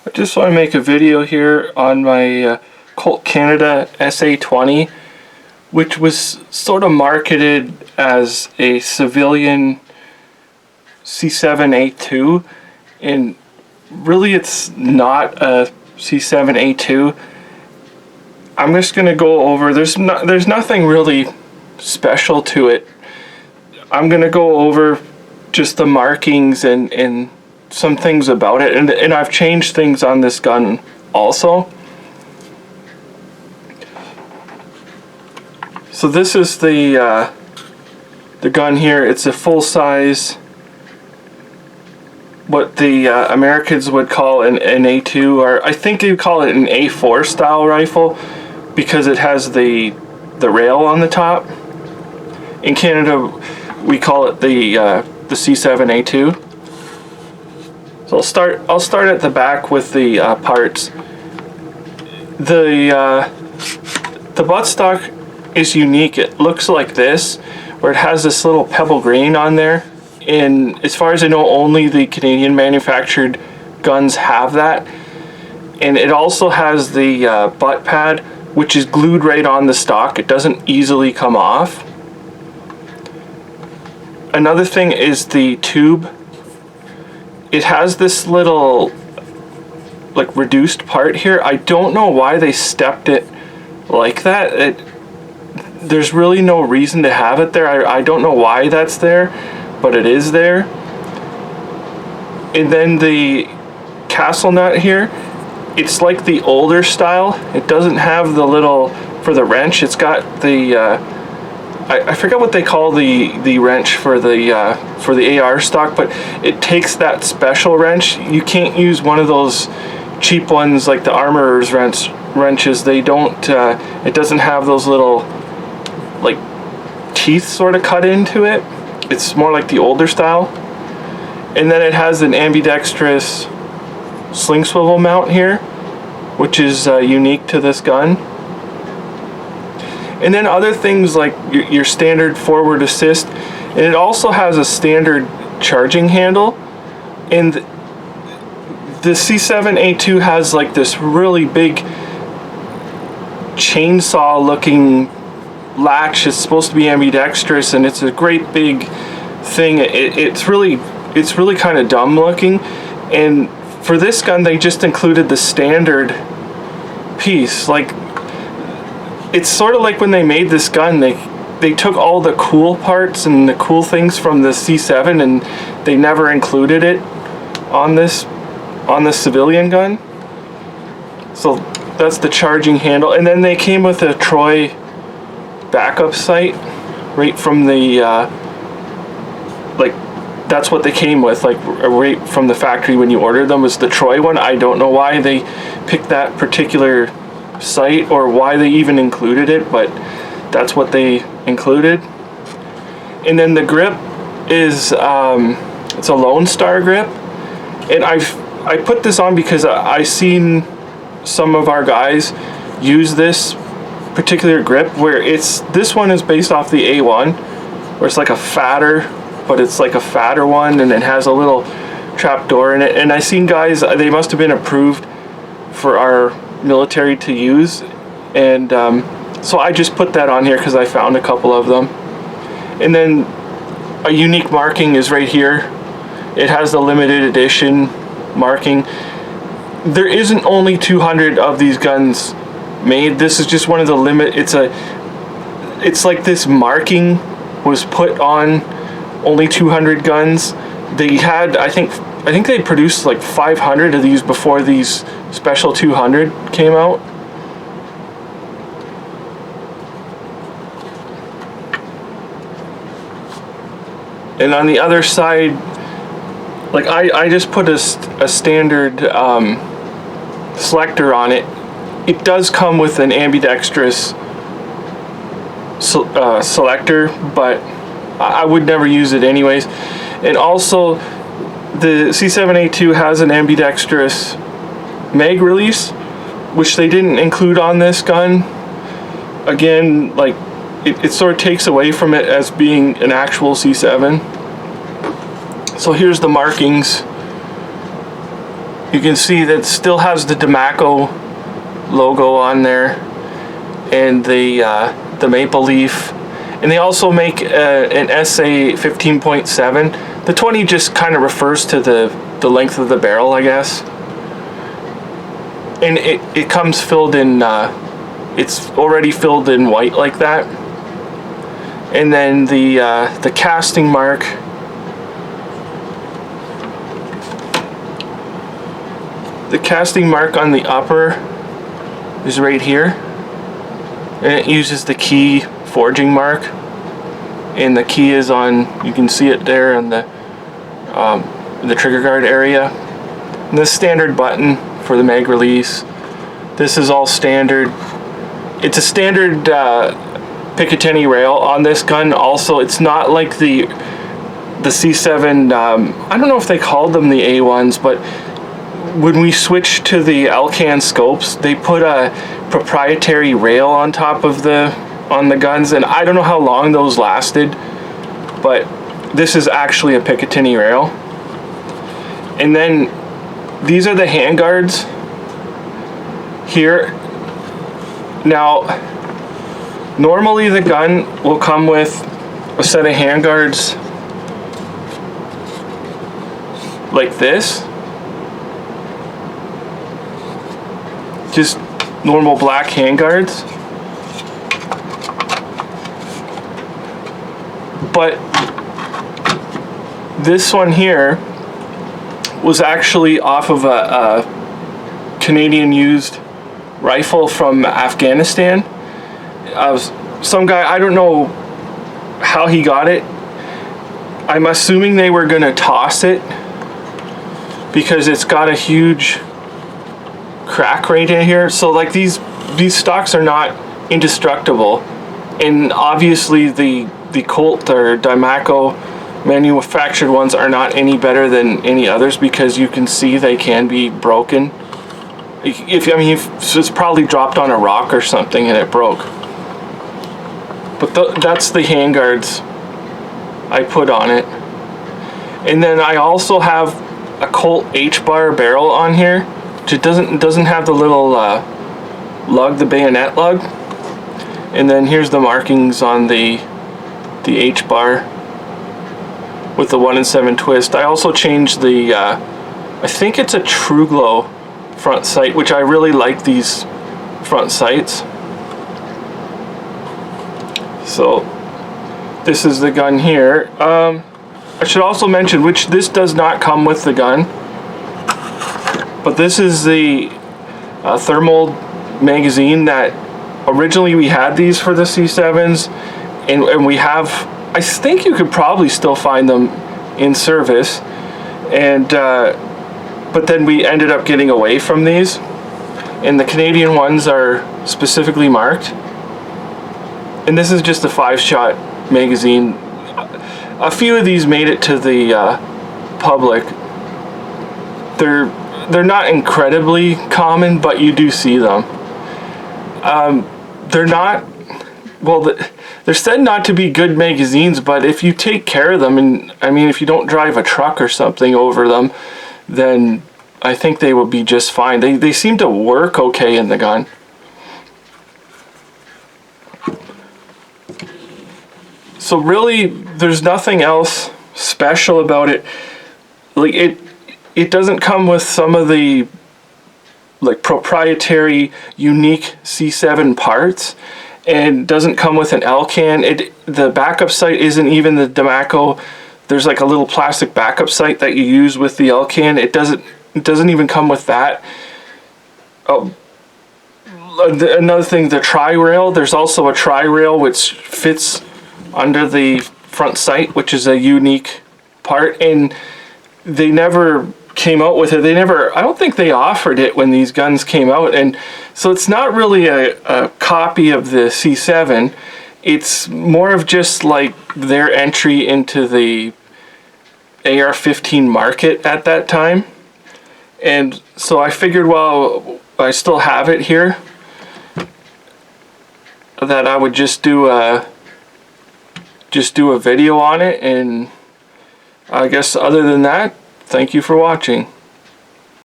I just want to make a video here on my Colt Canada SA20, which was sort of marketed as a civilian C7A2, and really it's not a C7A2. I'm just going to go over, there's nothing really special to it. I'm going to go over just the markings and some things about it, and I've changed things on this gun also. So this is the gun here. It's a full size, what the Americans would call an A2, or I think they call it an A4 style rifle because it has the rail on the top. In Canada we call it the C7A2. So I'll start at the back with the parts. The buttstock is unique. It looks like this, where it has this little pebble grain on there. And as far as I know, only the Canadian manufactured guns have that. And it also has the butt pad, which is glued right on the stock. It doesn't easily come off. Another thing is the tube. It has this little like reduced part here. I don't know why they stepped it like that. There's really no reason to have it there. I don't know why that's there, but it is there. And then the castle nut here, it's like the older style. It doesn't have the little, for the wrench, it's got the I forget what they call the wrench for the AR stock, but it takes that special wrench. You can't use one of those cheap ones like the armorer's wrenches. They don't. It doesn't have those little like teeth sort of cut into it. It's more like the older style. And then it has an ambidextrous sling swivel mount here, which is unique to this gun. And then other things like your standard forward assist, and it also has a standard charging handle. And the C7A2 has like this really big chainsaw looking latch. It's supposed to be ambidextrous, and it's a great big thing. It's really kind of dumb looking, and for this gun they just included the standard piece. Like, it's sort of like when they made this gun, they took all the cool parts and the cool things from the C7 and they never included it on this civilian gun. So that's the charging handle. And then they came with a Troy backup sight right from the like, that's what they came with, like right from the factory when you ordered them, was the Troy one. I don't know why they picked that particular sight or why they even included it, but that's what they included. And then the grip is it's a Lone Star grip, and I put this on because I seen some of our guys use this particular grip, where this one is based off the A1, where it's like a fatter, but it's like a fatter one, and it has a little trap door in it. And I seen guys, they must have been approved for our military to use, and so I just put that on here because I found a couple of them. And then a unique marking is right here. It has the limited edition marking. There isn't only 200 of these guns made. This is just one of the limit. It's like this marking was put on only 200 guns. They had, I think they produced like 500 of these before these special 200 came out. And on the other side, like I just put a standard selector on it. It does come with an ambidextrous selector, but I would never use it anyways. And also the C7A2 has an ambidextrous mag release, which they didn't include on this gun. Again, like it sort of takes away from it as being an actual C7. So here's the markings You can see that it still has the Diemaco logo on there, and the maple leaf. And they also make an SA15.7. The 20 just kind of refers to the length of the barrel, I guess. And it comes filled in, it's already filled in white like that. And then the casting mark. The casting mark on the upper is right here. And it uses the key forging mark. And the key is on, you can see it there in the trigger guard area. And the standard button for the mag release. This is all standard. It's a standard Picatinny rail on this gun. Also, it's not like the C7. I don't know if they called them the A1s, but when we switched to the Alcan scopes, they put a proprietary rail on top of the guns, and I don't know how long those lasted, but this is actually a Picatinny rail. And then these are the handguards here. Now, normally the gun will come with a set of handguards like this. Just normal black handguards. But this one here was actually off of a Canadian used rifle from Afghanistan. Some guy, I don't know how he got it. I'm assuming they were gonna toss it because it's got a huge crack right in here. So like these stocks are not indestructible, and obviously the Colt or Diemaco manufactured ones are not any better than any others, because you can see they can be broken. If it's probably dropped on a rock or something and it broke. But that's the handguards I put on it. And then I also have a Colt H-bar barrel on here. It doesn't have the little lug, the bayonet lug. And then here's the markings on the H-bar with the 1-in-7 twist. I also changed the, I think it's a True Glow front sight, which I really like these front sights. So this is the gun here. I should also mention, which this does not come with the gun, but this is the thermal magazine that originally we had these for the C7s, and we have, I think you could probably still find them in service, and but then we ended up getting away from these, and the Canadian ones are specifically marked. And this is just a 5-shot magazine. A few of these made it to the public. They're not incredibly common, but you do see them. They're not, well, they're said not to be good magazines, but if you take care of them, and I mean, if you don't drive a truck or something over them, then I think they will be just fine. They seem to work okay in the gun. So really, there's nothing else special about it. Like it doesn't come with some of the like proprietary, unique C7 parts, and doesn't come with an Alcan. The backup sight isn't even the Diemaco. There's like a little plastic backup sight that you use with the Alcan. It doesn't even come with that. Oh, another thing, the tri-rail. There's also a tri-rail which fits under the front sight, which is a unique part, and they never came out with it. I don't think they offered it when these guns came out, and so it's not really a copy of the C7. It's more of just like their entry into the AR-15 market at that time. And so I figured, well, I still have it here, that I would just do a video on it. And I guess other than that, thank you for watching.